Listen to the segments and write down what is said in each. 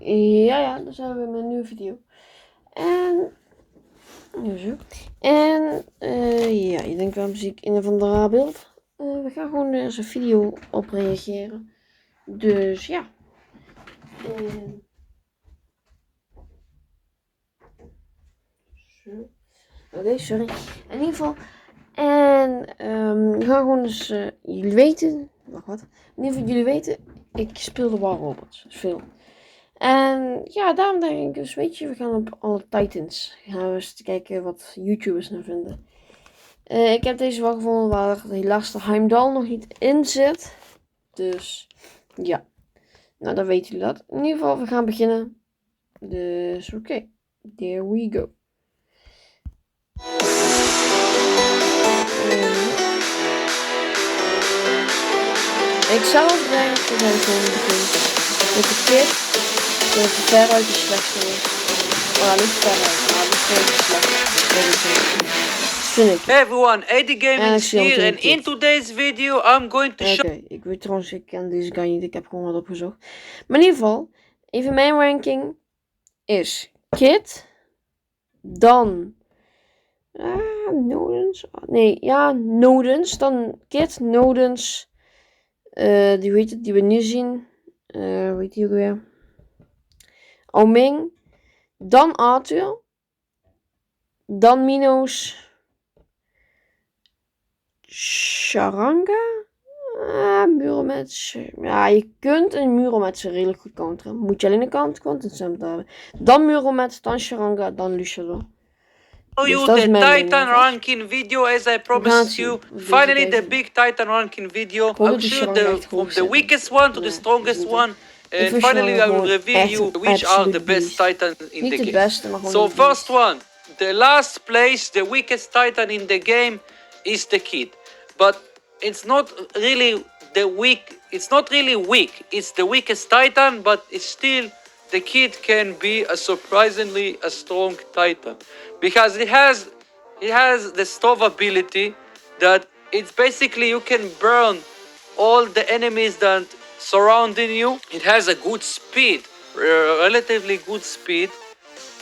Ja, dan zijn we met een nieuwe video. En... zo. En... ja, je denkt waarom zie ik een of ander raar beeld? We gaan gewoon eens een video op reageren. Dus ja. Oké, sorry. In ieder geval. En we gaan gewoon eens... jullie weten... Wacht, wat? In ieder geval, jullie weten... Ik speelde War Robots. Veel. En ja, daarom denk ik dus, weet je, we gaan op alle Titans. Gaan we eens kijken wat YouTubers nou vinden. Ik heb deze wel gevonden waar helaas de Heimdall nog niet in zit. Dus ja, nou dan weten jullie dat. In ieder geval, we gaan beginnen. Dus oké, there we go. Ik zelf denk dat hij gewoon begint met de kid. Dat het veruit de slechtste is. Maar niet veruit, maar het is gewoon de slechtste. Hey everyone, AD Gaming is here and in today's video I'm going to show... Oké, ik weet trouwens, ik ken deze guy niet, ik heb gewoon wat opgezocht. Maar in ieder geval, even mijn ranking is Kid, dan Nodens, nee, ja, Nodens, dan Kid, Nodens, die weet het, die we nu zien, weet die ook weer, Oming, dan Arthur, dan Minos, Sharanga, Muromets. Ja, je kunt een Muromets redelijk goed counteren. Moet je alleen een content hebben. Dan Muromets, dan Sharanga, dan Lucifer. Show you the Titan ranking video as I promised you. Finally the big Titan ranking video. I'll show from the weakest one to the strongest one. And finally I will reveal you which are the best Titans in the game. So first one, the last place, the weakest Titan in the game is the Kid. But it's not really weak, it's the weakest Titan, but it's still, the Kid can be a surprisingly a strong Titan. Because it has the stove ability that it's basically you can burn all the enemies that surrounding you. It has a good speed, relatively good speed.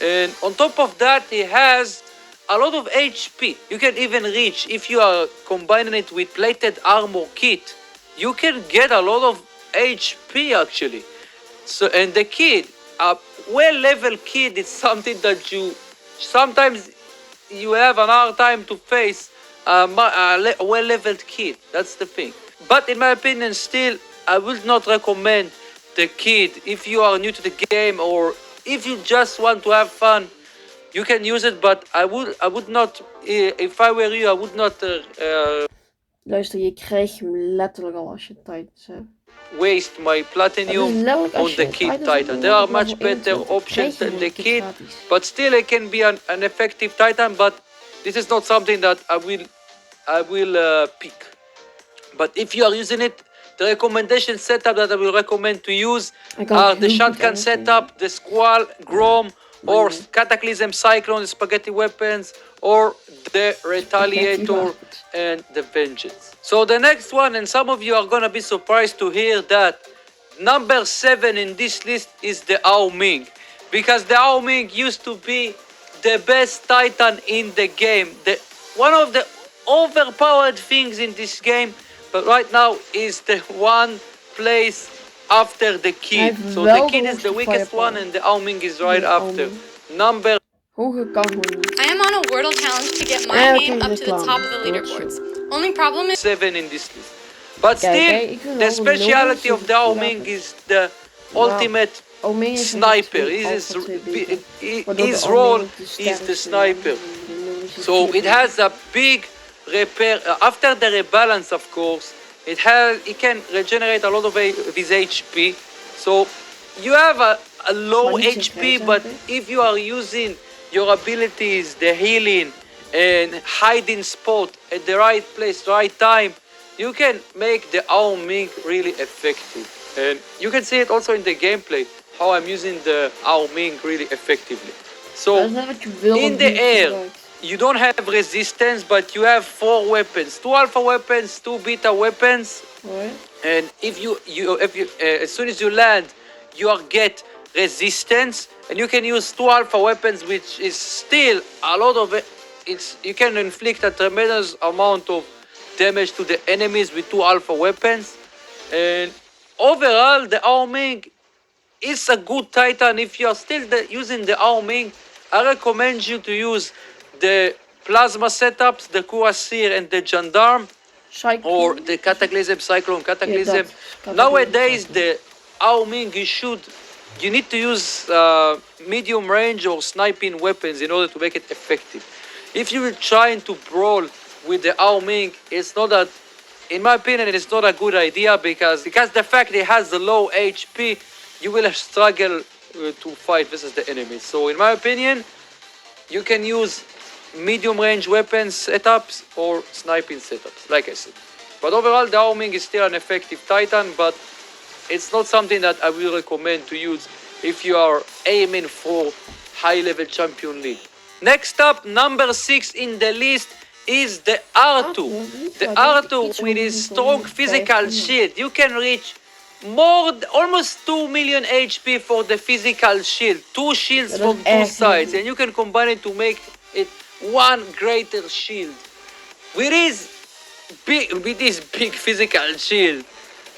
And on top of that, it has a lot of HP. You can even reach, if you are combining it with plated armor kit, you can get a lot of HP actually. So, and the Kid, a well-leveled Kid, is something that sometimes you have an hard time to face a well-leveled Kid. That's the thing. But in my opinion, still, I would not recommend the Kid if you are new to the game, or if you just want to have fun. You can use it, but I would not, if I were you, I would not Luister, je krijgt hem letterlijk al als je Titans hebt. Waste my platinum on the Kid Titan. There are much better options than the Kid, but still it can be an effective Titan, but this is not something that I will pick. But if you are using it, the recommendation setup that I will recommend to use are the shotgun setup, the Squall, Grom, or Cataclysm, Cyclone, Spaghetti Weapons, or the Retaliator and the Vengeance. So the next one, and some of you are gonna be surprised to hear that number 7 in this list is the Ao Ming, because the Ao Ming used to be the best Titan in the game, one of the overpowered things in this game, but right now is the one place after the Kid. So the Kid is the weakest one and the Ao Ming is right after. Number... I am on a Wordle challenge to get my name up to the top of the leaderboards. Only problem is 7 in this list. But still, the speciality of the Ao Ming is the ultimate sniper. His role is the sniper. So it has a big repair. After the rebalance, of course, it can regenerate a lot of his HP. So you have a low HP, but if you are using your abilities, the healing and hiding spot at the right place, right time, you can make the Ao Ming really effective. And you can see it also in the gameplay, how I'm using the Ao Ming really effectively. So in the air, you don't have resistance, but you have 4 weapons, 2 alpha weapons, 2 beta weapons. And if you as soon as you land, you get resistance, and you can use 2 alpha weapons, which is still a lot of it. You can inflict a tremendous amount of damage to the enemies with 2 alpha weapons. And overall, the Arming is a good Titan. If you are still using the Arming, I recommend you to use the Plasma setups, the Cuirassier and the Gendarme, or the Cataclysm, Cyclone Cataclysm. Nowadays, the Arming, you need to use medium range or sniping weapons in order to make it effective. If you're trying to brawl with the Arming, it's not that, in my opinion, it's not a good idea because the fact it has the low HP, you will struggle to fight versus the enemy. So in my opinion, you can use medium range weapons setups or sniping setups, like I said. But overall, the Arming is still an effective Titan, but it's not something that I will recommend to use if you are aiming for high-level Champion League. Next up, number 6 in the list is the Arthur. The Arthur with his strong physical shield. You can reach almost 2 million HP for the physical shield. 2 shields from 2 sides, and you can combine it to make it one greater shield. With this big physical shield,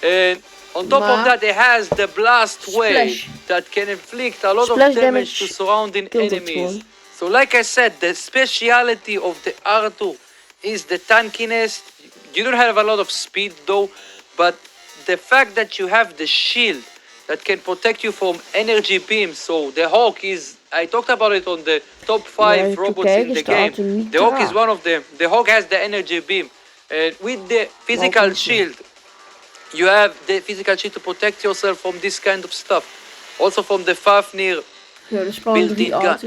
and on top of that, it has the blast wave that can inflict a lot of damage to surrounding enemies. So like I said, the speciality of the Arthur is the tankiness. You don't have a lot of speed though, but the fact that you have the shield that can protect you from energy beams. So the Hawk is, I talked about it on the top 5 robots in the game. The Hawk is one of them. The Hawk has the energy beam. And with the physical shield, you have the physical shield to protect yourself from this kind of stuff. Also from the Fafnir built-in gun.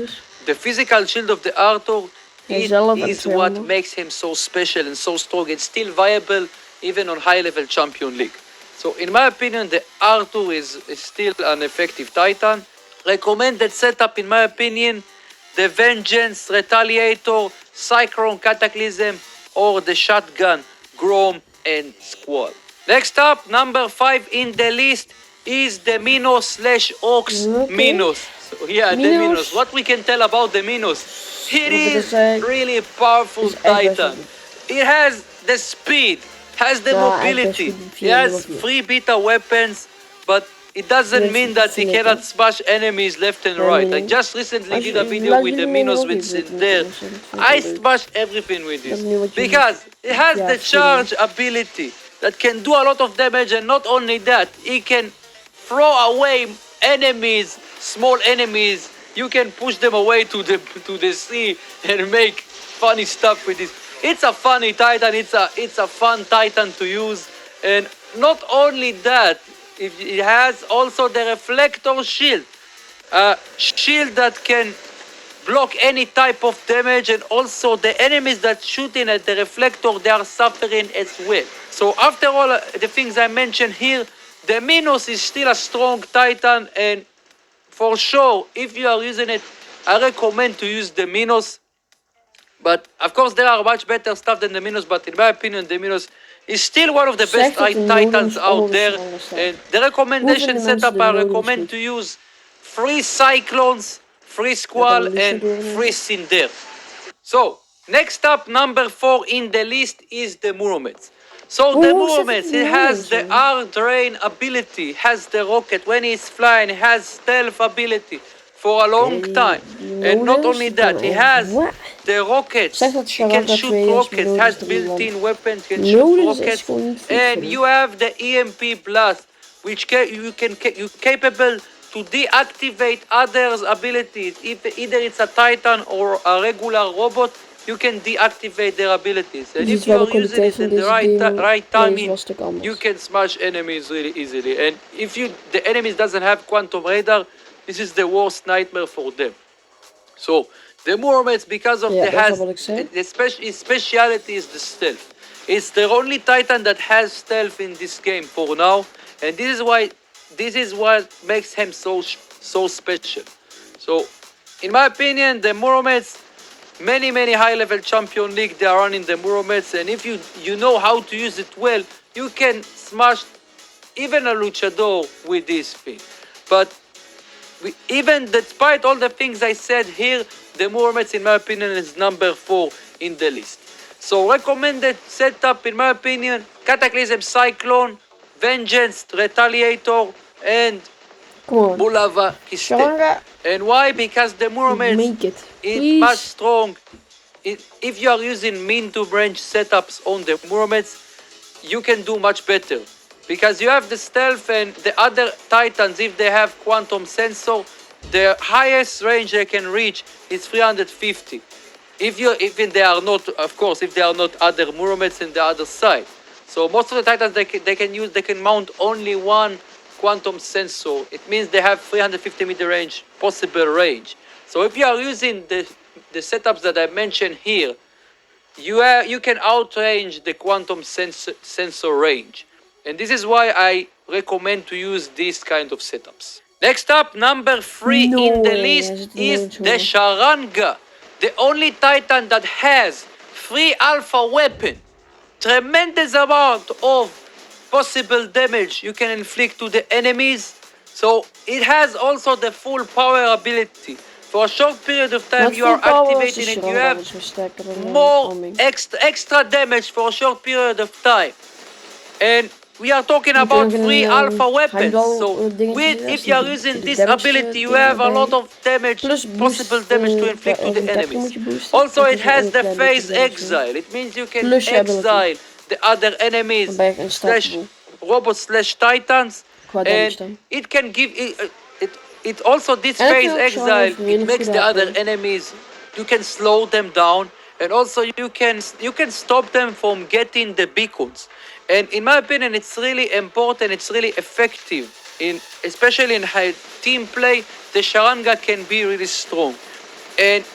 The physical shield of the Arthur is what makes him so special and so strong and still viable even on high-level Champion League. So in my opinion, the Arthur is still an effective Titan. Recommended setup in my opinion, the Vengeance, Retaliator, Cyclone Cataclysm, or the Shotgun, Grom, and Squall. Next up, number 5 in the list is the Minos/Ox Minos. So yeah, the Minos. What we can tell about the Minos? It is really powerful Titan. It has the speed, has the mobility, it has 3 beta weapons, but it doesn't mean that he cannot smash enemies left and right. I just recently did a video with the Minos with there. I smashed everything with this because it has the charge ability that can do a lot of damage, and not only that, it can throw away enemies, small enemies. You can push them away to the sea and make funny stuff with this. It's a funny Titan, it's a fun Titan to use. And not only that, it has also the reflector shield. Shield that can block any type of damage, and also the enemies that shoot in at the reflector, they are suffering as well. So after all the things I mentioned here, the Minos is still a strong Titan, and for sure, if you are using it, I recommend to use the Minos. But of course, there are much better stuff than the Minos, but in my opinion, the Minos is still one of the best Titans out there. And the recommendation setup, I recommend to use 3 Cyclones, 3 Squall, and 3 Cinder. So, next up, number 4 in the list is the Muromets. So the Muromets, it has the R-Drain ability, has the rocket. When he's flying, it has stealth ability for a long time. And not only that, he has the rockets. He can shoot rockets, has built-in weapons, can shoot rockets. And you have the EMP blast, which you're capable to deactivate others' abilities. Either it's a Titan or a regular robot, you can deactivate their abilities. And if you are using it in the right timing, you can smash enemies really easily. And if the enemies doesn't have Quantum Radar, this is the worst nightmare for them. So the Muromets, because of his speciality is the stealth. It's the only Titan that has stealth in this game for now, and this is what makes him so special. So, in my opinion, the Muromets, many high-level Champion League, they are running the Muromets, and if you know how to use it well, you can smash even a Luchador with this thing. But even despite all the things I said here, the Muromets, in my opinion, is number 4 in the list. So recommended setup, in my opinion, Cataclysm, Cyclone, Vengeance, Retaliator, and Bulava Kiste. And why? Because the Muromets is much strong. If you are using mean to branch setups on the Muromets, you can do much better. Because you have the stealth, and the other Titans, if they have quantum sensor, the highest range they can reach is 350. If they are not, of course, if they are not other Muromets in the other side. So most of the Titans they can mount only one quantum sensor. It means they have 350 meter range, possible range. So if you are using the setups that I mentioned here, you can outrange the quantum sensor range. And this is why I recommend to use these kind of setups. Next up, number 3 in the list is the Sharanga. The only Titan that has 3 alpha weapon. Tremendous amount of possible damage you can inflict to the enemies. So it has also the full power ability. For a short period of time you are activating it, you have more extra damage for a short period of time. And we are talking about 3 alpha weapons. So if you are using this ability, you have a lot of damage, possible damage to inflict to the enemies. Also, it has the phase exile. It means you can exile the other enemies slash robots slash titans. And it can give it also, this phase exile, it makes the other enemies, you can slow them down, and also you can stop them from getting the beacons. And in my opinion, it's really important, it's really effective, especially in high team play. The Sharanga can be really strong. And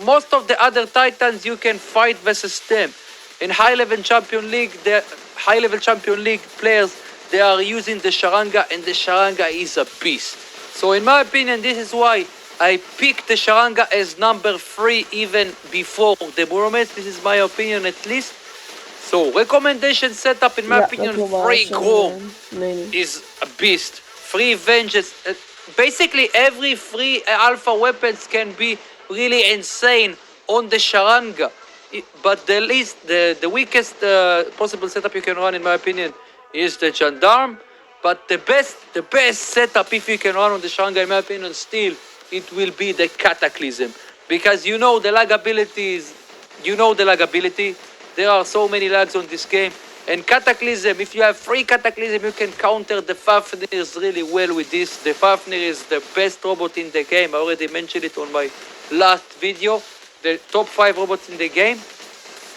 most of the other Titans you can fight versus them. In high-level Champion League, the high-level Champion League players, they are using the Sharanga, and the Sharanga is a beast. So in my opinion, this is why I picked the Sharanga as number 3 even before the Muromets. This is my opinion at least. So recommendation setup, in my opinion, 3 Grom is a beast. 3 Vengeance. Basically every 3 alpha weapons can be really insane on the Sharanga. But the weakest possible setup you can run, in my opinion, is the Gendarme. But the best setup, if you can run on the Sharanga, in my opinion, still, it will be the Cataclysm. Because the lag ability is, the lag ability. There are so many lags on this game. And Cataclysm, if you have 3 Cataclysm, you can counter the Fafnir really well with this. The Fafnir is the best robot in the game. I already mentioned it on my last video. The top 5 robots in the game.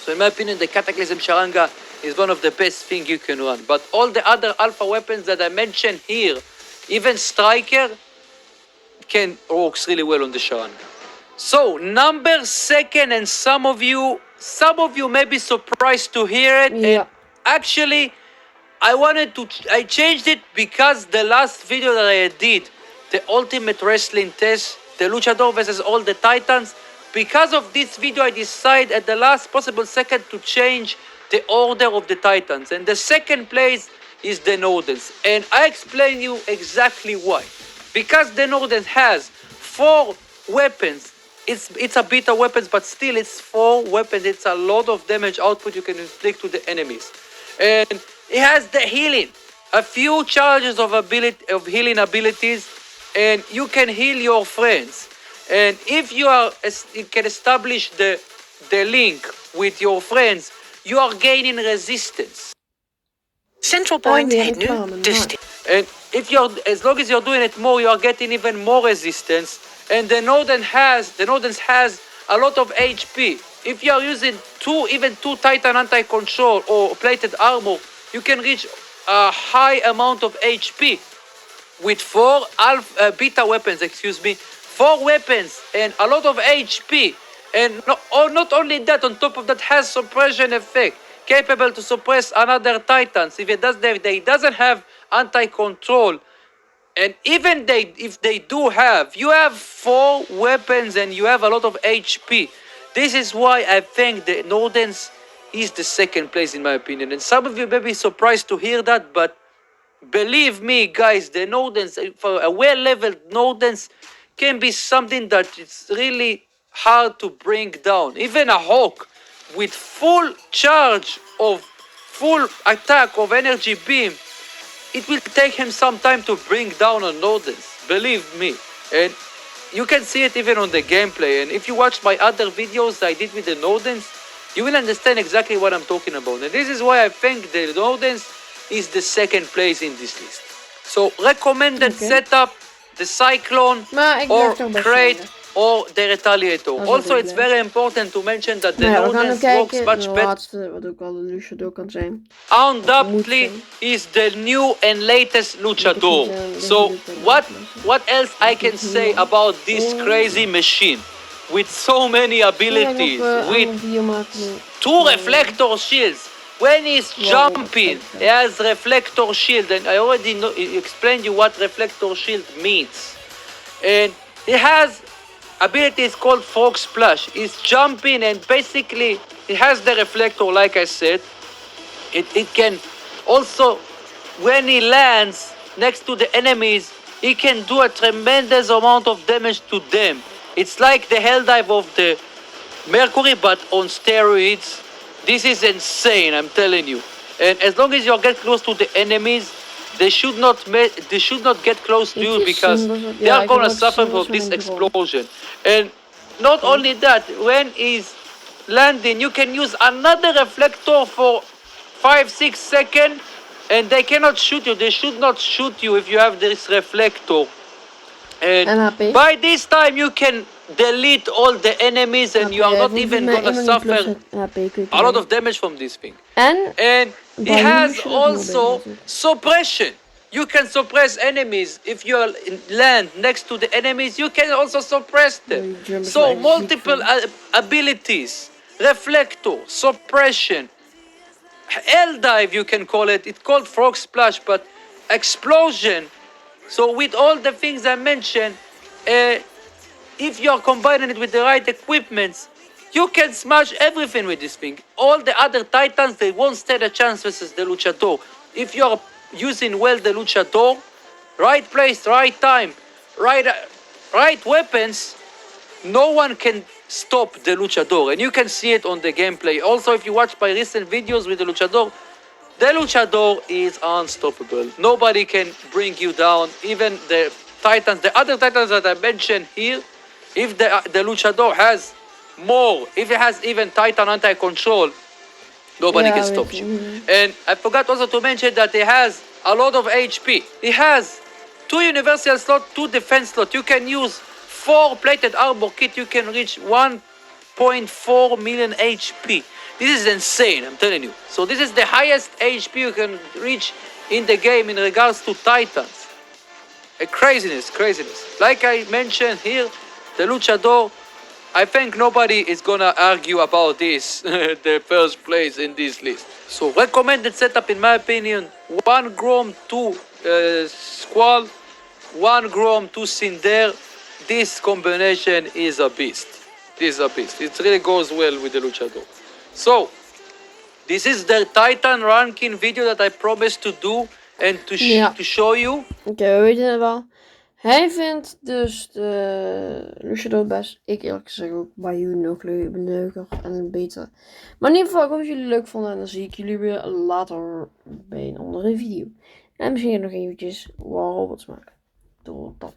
So in my opinion, the Cataclysm Sharanga is one of the best things you can run. But all the other alpha weapons that I mentioned here, even Striker, works really well on the Sharanga. So number 2, and some of you may be surprised to hear it. Yeah. And actually, I changed it because the last video that I did, the Ultimate Wrestling Test, the Luchador versus all the Titans. Because of this video, I decided at the last possible second to change the order of the Titans. And the second place is the Nordens. And I explain you exactly why. Because the Nordens has 4 weapons. It's a beta weapons, but still it's 4 weapons. It's a lot of damage output you can inflict to the enemies. And it has the healing. A few charges of healing abilities. And you can heal your friends. And if you can establish the link with your friends, you are gaining resistance. Central point het nu dus. And as long as you're doing it more, you are getting even more resistance. And the Nordens has a lot of HP. If you are using 2 Titan anti-control or plated armor, you can reach a high amount of HP with 4 beta weapons. 4 weapons and a lot of HP. And not only that, on top of that, has suppression effect, capable to suppress another Titans if they doesn't have anti-control. And even if they do have, you have 4 weapons and you have a lot of HP. This is why I think the Nordens is the second place in my opinion. And some of you may be surprised to hear that, but believe me, guys, the nodens, for a well-leveled nodens, can be something that it's really hard to bring down. Even a hawk with full charge of full attack of energy beam, it will take him some time to bring down a nodens, believe me. And you can see it even on the gameplay. And if you watch my other videos I did with the nodens, you will understand exactly what I'm talking about. And this is why I think the nodens is the second place in this list. So recommended setup, the Cyclone or Crate or the Retaliator. Also, it's very important to mention that the nodens works much better. Wat ook wel de luchador kan zijn. Undoubtedly is the new and latest luchador. So what else I can say about this crazy machine with so many abilities, with 2 reflector shields. When he's jumping, he has reflector shield, and I already explained you what reflector shield means. And he has abilities called Frog Splash. He's jumping, and basically it has the reflector, like I said. It can also, when he lands next to the enemies, he can do a tremendous amount of damage to them. It's like the hell dive of the Mercury, but on steroids. This is insane, I'm telling you. And as long as you get close to the enemies, they should not get close to you, because they are gonna suffer from this explosion. And not only that, when he's landing, you can use another reflector for 5-6 seconds, and they cannot shoot you. They should not shoot you if you have this reflector. And by this time you can delete all the enemies, and you are not even gonna suffer a lot of damage from this thing. And he has also suppression. You can suppress enemies. If you land next to the enemies, you can also suppress them. So multiple abilities: reflector, suppression, hell dive, you can call it. It's called Frog Splash, but explosion. So with all the things I mentioned, if you are combining it with the right equipments, you can smash everything with this thing. All the other titans, they won't stand a chance versus the luchador. If you are using well the luchador, right place, right time, right weapons, no one can stop the luchador. And you can see it on the gameplay. Also, if you watch my recent videos with the luchador is unstoppable. Nobody can bring you down. Even the titans, the other titans that I mentioned here, if the luchador has more, if it has even titan anti-control, nobody can stop you. And I forgot also to mention that it has a lot of HP. It has 2 universal slots, 2 defense slots. You can use 4 plated armor kit. You can reach 1.4 million HP. This is insane, I'm telling you. So this is the highest HP you can reach in the game in regards to titans. A craziness. Like I mentioned here, the luchador, I think nobody is gonna argue about this, the first place in this list. So recommended setup in my opinion: 1 Grom, 2 Squall, 1 Grom, 2 Cinder. This combination is a beast. It really goes well with the luchador. So this is the Titan ranking video that I promised to do and to show you. Oké, we weten het wel. Hij vindt dus de luchador best. Ik eerlijk gezegd ook bij jullie nog leuker en beter. Maar in ieder geval, ik hoop dat jullie het leuk vonden. En dan zie ik jullie weer later bij een andere video. En misschien nog eventjes wat robots maken. Tot dan.